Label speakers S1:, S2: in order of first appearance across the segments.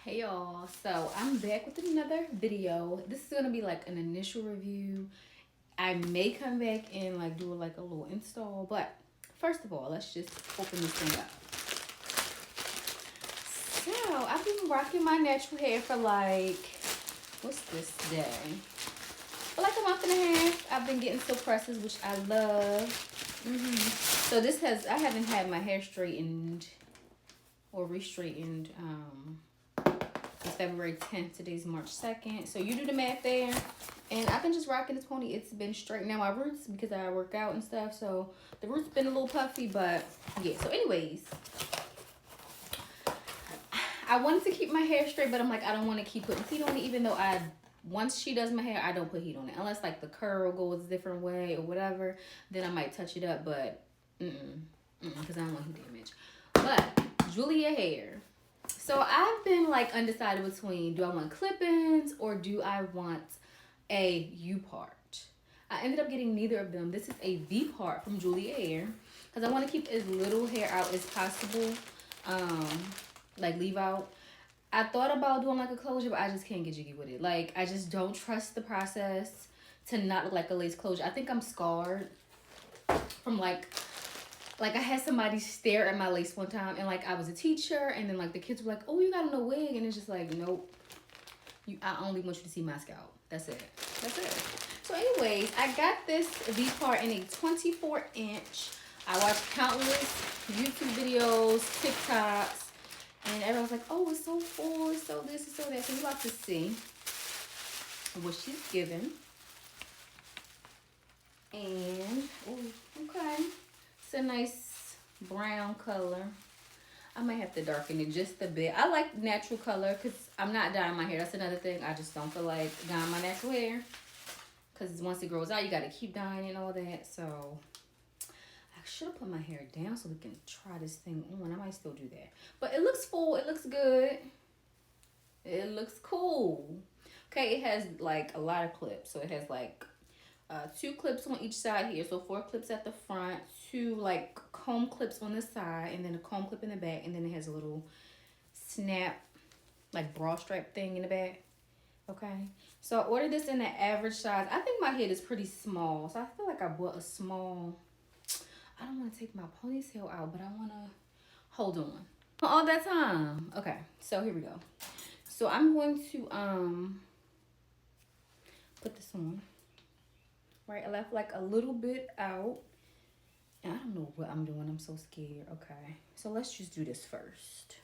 S1: Hey y'all, so I'm back with another video. This is gonna be like an initial review. I may come back and like do like a little install, but first of all, let's just open this thing up. So I've been rocking my natural hair for like, what's this day? For like a month and a half. I've been getting silk presses, which I love. So I haven't had my hair straightened or re-straightened it's February 10th. Today's March 2nd. So you do the math there. And I've been just rocking this pony. It's been straight. Now my roots, because I work out and stuff, so the roots been a little puffy, but yeah. So anyways, I wanted to keep my hair straight, but I'm like, I don't want to keep putting heat on it, even though once she does my hair, I don't put heat on it. Unless like the curl goes a different way or whatever, then I might touch it up, but because I don't want heat damage. But Julia hair. So I've been like undecided between, do I want clip-ins or do I want a U-part? I ended up getting neither of them. This is a V-part from Julia Hair because I want to keep as little hair out as possible. Like leave out. I thought about doing like a closure, but I just can't get jiggy with it. Like I just don't trust the process to not look like a lace closure. I think I'm scarred from like I had somebody stare at my lace one time, and like I was a teacher, and then like the kids were like, "Oh, you got a wig," and it's just like, nope. I only want you to see my scalp. That's it. That's it. So, anyways, I got this V part in a 24-inch. I watched countless YouTube videos, TikToks, and everyone's like, "Oh, it's so full, it's so this, it's so that." So we're about to see what she's given. And oh, okay. It's a nice brown color. I might have to darken it just a bit. I like natural color because I'm not dyeing my hair. That's another thing. I just don't feel like dyeing my natural hair. Because once it grows out, you got to keep dyeing and all that. So I should have put my hair down so we can try this thing on. I might still do that. But it looks full. It looks good. It looks cool. Okay, it has like a lot of clips. So it has like 2 clips on each side here, so 4 clips at the front, 2 like comb clips on the side, and then a comb clip in the back, and then it has a little snap like bra strap thing in the back. Okay, so I ordered this in the average size. I think my head is pretty small, so I feel like I bought a small. I don't want to take my ponytail out, but I want to hold on all that time. Okay, so here we go. So I'm going to put this on. Right, I left like a little bit out. And I don't know what I'm doing. I'm so scared. Okay, so let's just do this first.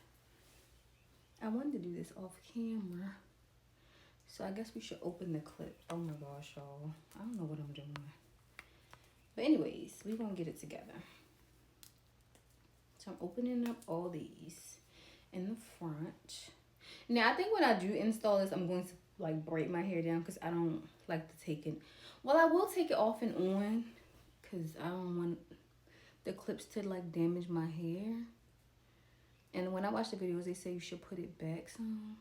S1: I wanted to do this off camera. So I guess we should open the clip. Oh my gosh, y'all. I don't know what I'm doing. But anyways, we're going to get it together. So I'm opening up all these in the front. Now, I think when I do install this, I'm going to like braid my hair down because I don't like to take it. Well, I will take it off and on because I don't want the clips to like damage my hair. And when I watch the videos, they say you should put it back some.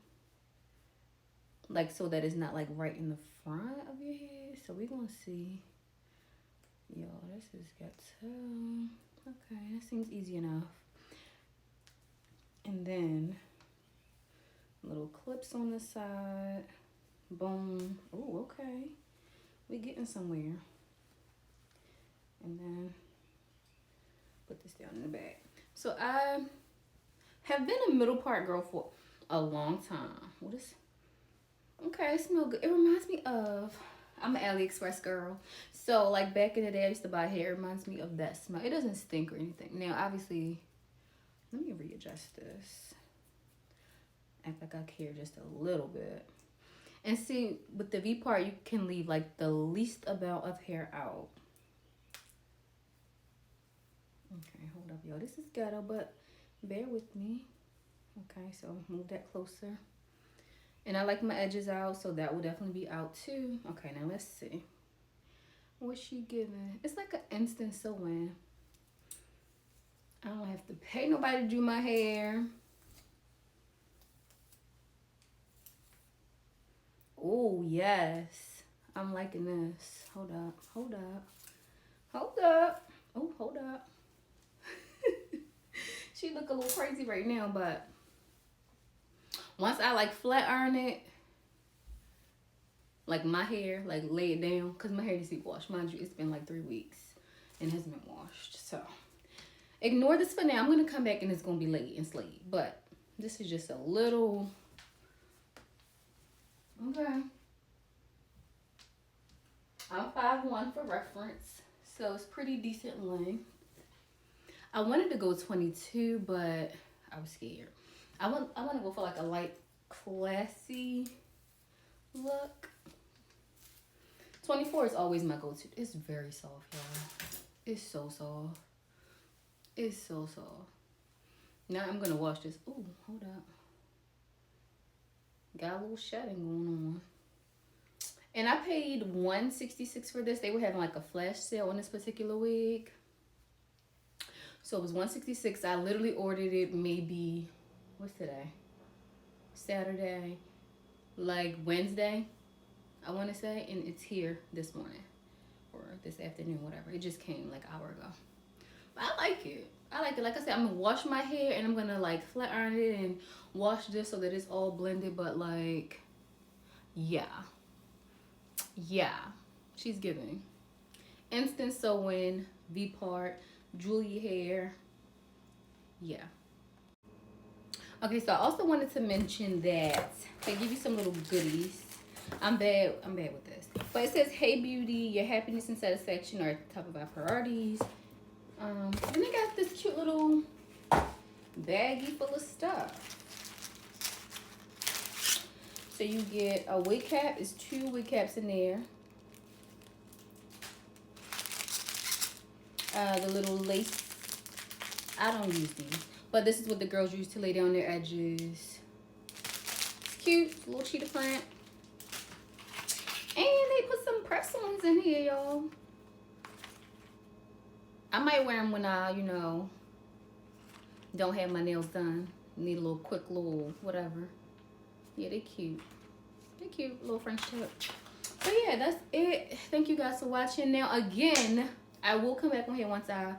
S1: Like so that it's not like right in the front of your head. So we're going to see. Yo, this is ghetto. Okay, that seems easy enough. And then little clips on the side. Boom. Oh, okay. We getting somewhere. And then put this down in the back. So I have been a middle part girl for a long time. What is? Okay, it smells good. It reminds me of, I'm an AliExpress girl. So like back in the day, I used to buy hair. It reminds me of that smell. It doesn't stink or anything. Now, obviously, let me readjust this. Act like I care just a little bit. And see, with the V part, you can leave like the least amount of hair out. Okay, hold up, y'all. This is ghetto, but bear with me. Okay, so move that closer. And I like my edges out, so that will definitely be out too. Okay, now let's see. What's she giving? It's like an instant sew-in. I don't have to pay nobody to do my hair. Oh, yes. I'm liking this. Hold up, hold up, hold up. Oh, hold up. She look a little crazy right now, but Once I like flat iron it, like my hair, like lay it down, because my hair needs to be washed. Mind you, it's been like 3 weeks and it hasn't been washed. So ignore this for now. I'm going to come back and it's going to be laid and slayed. But this is just a little... Okay. I'm 5'1" for reference. So it's pretty decent length. I wanted to go 22, but I was scared. I want to go for like a light classy look. 24 is always my go-to. It's very soft, y'all. It's so soft. It's so soft. Now I'm gonna wash this. Ooh, hold up. Got a little shedding going on. And I paid $166 for this. They were having like a flash sale on this particular wig. So it was $166. I literally ordered it maybe, what's today? Saturday, like Wednesday, I want to say, and it's here this morning or this afternoon, whatever. It just came like an hour ago. But I like it. I like it. Like I said, I'm gonna wash my hair and I'm gonna like flat iron it and wash this so that it's all blended. But like, yeah, she's giving instant sewing, V-part, Julie hair. Yeah. Okay, so I also wanted to mention that they give you some little goodies. I'm bad with this. But it says, hey beauty, your happiness and satisfaction are at the top of our priorities. And they got this cute little baggie full of stuff. So you get a wig cap. It's 2 wig caps in there. The little lace. I don't use these. But this is what the girls use to lay down their edges. It's cute. Little cheetah print. And they put some press-ons in here, y'all. I might wear them when I, you know, don't have my nails done. Need a little quick little whatever. Yeah, they cute. They're cute. Little French tip. But yeah, that's it. Thank you guys for watching. Now, again, I will come back on here once I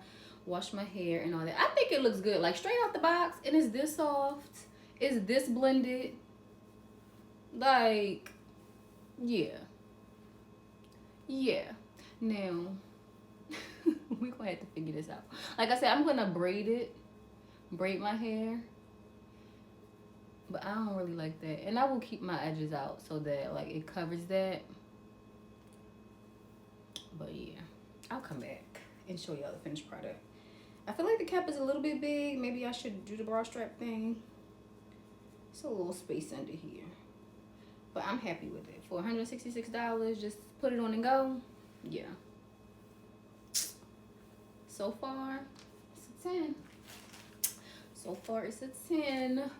S1: wash my hair and all that. I think it looks good. Like, straight out the box. And it's this soft. It's this blended. Like, yeah. Yeah. Now, we're gonna have to figure this out. Like I said, I'm gonna braid my hair, but I don't really like that. And I will keep my edges out so that like it covers that. But yeah, I'll come back and show y'all the finished product. I feel like the cap is a little bit big. Maybe I should do the bra strap thing. It's a little space under here, but I'm happy with it. For $166, just put it on and go. Yeah. So far, it's a 10. So far, it's a 10.